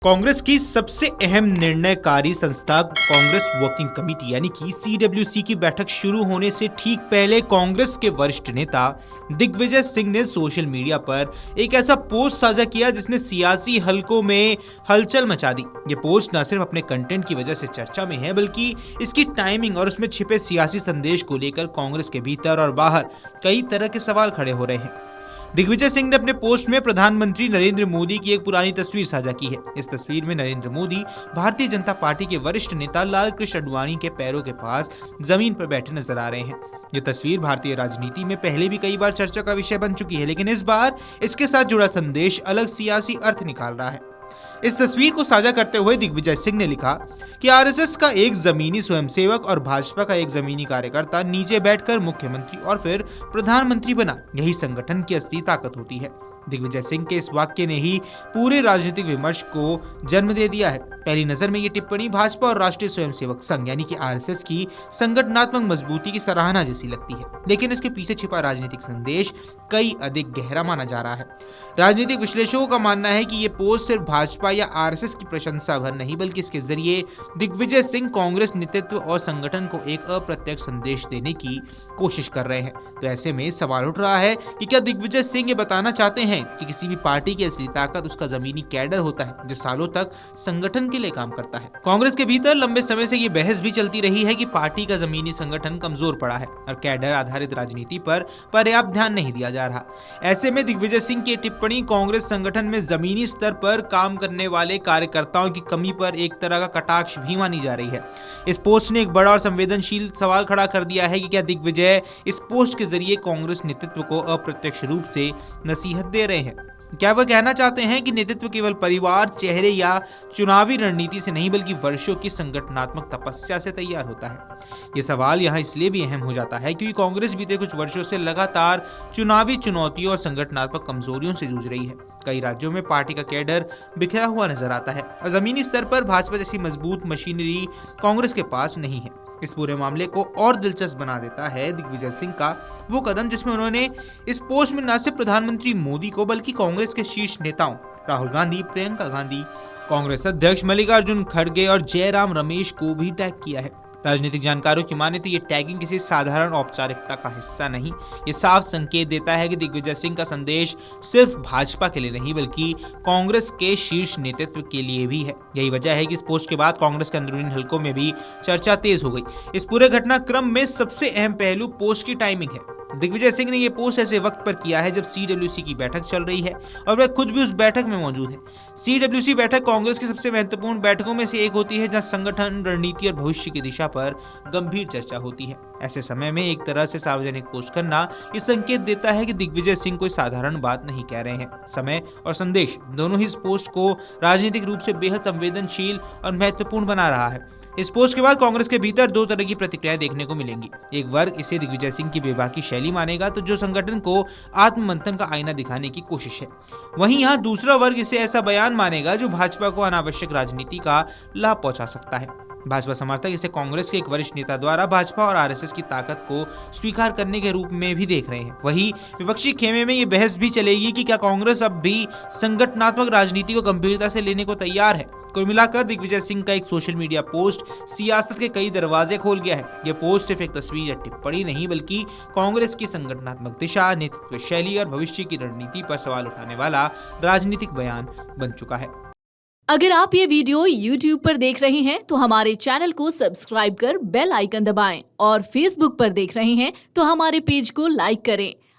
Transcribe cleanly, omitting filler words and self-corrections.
कांग्रेस की सबसे अहम निर्णयकारी संस्था कांग्रेस वर्किंग कमेटी यानी कि CWC की बैठक शुरू होने से ठीक पहले कांग्रेस के वरिष्ठ नेता दिग्विजय सिंह ने सोशल मीडिया पर एक ऐसा पोस्ट साझा किया जिसने सियासी हलकों में हलचल मचा दी। ये पोस्ट न सिर्फ अपने कंटेंट की वजह से चर्चा में है बल्कि इसकी टाइमिंग और उसमें छिपे सियासी संदेश को लेकर कांग्रेस के भीतर और बाहर कई तरह के सवाल खड़े हो रहे हैं। दिग्विजय सिंह ने अपने पोस्ट में प्रधानमंत्री नरेंद्र मोदी की एक पुरानी तस्वीर साझा की है। इस तस्वीर में नरेंद्र मोदी भारतीय जनता पार्टी के वरिष्ठ नेता लालकृष्ण आडवाणी के पैरों के पास जमीन पर बैठे नजर आ रहे हैं। ये तस्वीर भारतीय राजनीति में पहले भी कई बार चर्चा का विषय बन चुकी है, लेकिन इस बार इसके साथ जुड़ा संदेश अलग सियासी अर्थ निकाल रहा है। इस तस्वीर को साझा करते हुए दिग्विजय सिंह ने लिखा कि आरएसएस का एक जमीनी स्वयंसेवक और भाजपा का एक जमीनी कार्यकर्ता नीचे बैठकर मुख्यमंत्री और फिर प्रधानमंत्री बना, यही संगठन की असली ताकत होती है। दिग्विजय सिंह के इस वाक्य ने ही पूरे राजनीतिक विमर्श को जन्म दे दिया है। पहली नजर में ये टिप्पणी भाजपा और राष्ट्रीय स्वयंसेवक संघ यानी कि आरएसएस की संगठनात्मक मजबूती की सराहना जैसी लगती है, लेकिन इसके पीछे छिपा राजनीतिक संदेश कई अधिक गहरा माना जा रहा है। राजनीतिक विश्लेषकों का मानना है कि ये पोस्ट सिर्फ भाजपा या आरएसएस की प्रशंसा भर नहीं बल्कि इसके जरिए दिग्विजय सिंह कांग्रेस नेतृत्व और संगठन को एक अप्रत्यक्ष संदेश देने की कोशिश कर रहे हैं। तो ऐसे में सवाल उठ रहा है कि क्या दिग्विजय सिंह ये बताना चाहते हैं कि किसी भी पार्टी की असली ताकत उसका जमीनी कैडर होता है जो सालों तक संगठन के लिए काम करता है। कांग्रेस के भीतर लंबे समय से ये बहस भी चलती रही है कि पार्टी का जमीनी संगठन कमजोर पड़ा है और कैडर आधारित राजनीति पर पर्याप्त ध्यान नहीं दिया जा रहा। ऐसे में दिग्विजय सिंह की टिप्पणी कांग्रेस संगठन में जमीनी स्तर पर काम करने वाले कार्यकर्ताओं की कमी पर एक तरह का कटाक्ष भी मानी जा रही है। इस पोस्ट ने एक बड़ा और संवेदनशील सवाल खड़ा कर दिया है कि क्या दिग्विजय इस पोस्ट के जरिए कांग्रेस नेतृत्व को अप्रत्यक्ष रूप से नसीहत दे रहे हैं। क्या वह कहना चाहते हैं कि नेतृत्व केवल परिवार, चेहरे या चुनावी रणनीति से नहीं बल्कि वर्षों की संगठनात्मक तपस्या से तैयार होता है। यह सवाल यहाँ इसलिए भी अहम हो जाता है क्योंकि कांग्रेस बीते कुछ वर्षों से लगातार चुनावी चुनौतियों और संगठनात्मक कमजोरियों से जूझ रही है। कई राज्यों में पार्टी का कैडर बिखरा हुआ नजर आता है और जमीनी स्तर पर भाजपा जैसी मजबूत मशीनरी कांग्रेस के पास नहीं है। इस पूरे मामले को और दिलचस्प बना देता है दिग्विजय सिंह का वो कदम जिसमें उन्होंने इस पोस्ट में न सिर्फ प्रधानमंत्री मोदी को बल्कि कांग्रेस के शीर्ष नेताओं राहुल गांधी, प्रियंका गांधी, कांग्रेस अध्यक्ष मल्लिकार्जुन खड़गे और जयराम रमेश को भी टैग किया है। राजनीतिक जानकारों की माने तो ये टैगिंग किसी साधारण औपचारिकता का हिस्सा नहीं, ये साफ संकेत देता है कि दिग्विजय सिंह का संदेश सिर्फ भाजपा के लिए नहीं बल्कि कांग्रेस के शीर्ष नेतृत्व के लिए भी है। यही वजह है कि इस पोस्ट के बाद कांग्रेस के अंदरूनी हलकों में भी चर्चा तेज हो गई। इस पूरे घटनाक्रम में सबसे अहम पहलू पोस्ट की टाइमिंग है। दिग्विजय सिंह ने यह पोस्ट ऐसे वक्त पर किया है जब CWC की बैठक चल रही है और वह खुद भी उस बैठक में मौजूद है। CWC बैठक कांग्रेस की सबसे महत्वपूर्ण बैठकों में से एक होती है जहां संगठन, रणनीति और भविष्य की दिशा पर गंभीर चर्चा होती है। ऐसे समय में एक तरह से सार्वजनिक पोस्ट करना ये संकेत देता है कि दिग्विजय सिंह कोई साधारण बात नहीं कह रहे हैं। समय और संदेश दोनों ही इस पोस्ट को राजनीतिक रूप से बेहद संवेदनशील और महत्वपूर्ण बना रहा है। इस पोस्ट के बाद कांग्रेस के भीतर दो तरह की प्रतिक्रियाएं देखने को मिलेंगी। एक वर्ग इसे दिग्विजय सिंह की बेबाकी शैली मानेगा तो जो संगठन को आत्ममंथन का आईना दिखाने की कोशिश है। वहीं यहाँ दूसरा वर्ग इसे ऐसा बयान मानेगा जो भाजपा को अनावश्यक राजनीति का लाभ पहुंचा सकता है। भाजपा समर्थक इसे कांग्रेस के एक वरिष्ठ नेता द्वारा भाजपा और आरएसएस की ताकत को स्वीकार करने के रूप में भी देख रहे हैं। वहीं विपक्षी खेमे में ये बहस भी चलेगी कि क्या कांग्रेस अब भी संगठनात्मक राजनीति को गंभीरता से लेने को तैयार है। कुल मिलाकर दिग्विजय सिंह का एक सोशल मीडिया पोस्ट सियासत के कई दरवाजे खोल गया है। यह पोस्ट सिर्फ एक तस्वीर या टिप्पणी नहीं बल्कि कांग्रेस की संगठनात्मक दिशा, नेतृत्व शैली और भविष्य की रणनीति पर सवाल उठाने वाला राजनीतिक बयान बन चुका है। अगर आप ये वीडियो YouTube पर देख रहे हैं तो हमारे चैनल को सब्सक्राइब कर बेल आइकन दबाएं और Facebook पर देख रहे हैं तो हमारे पेज को लाइक करें।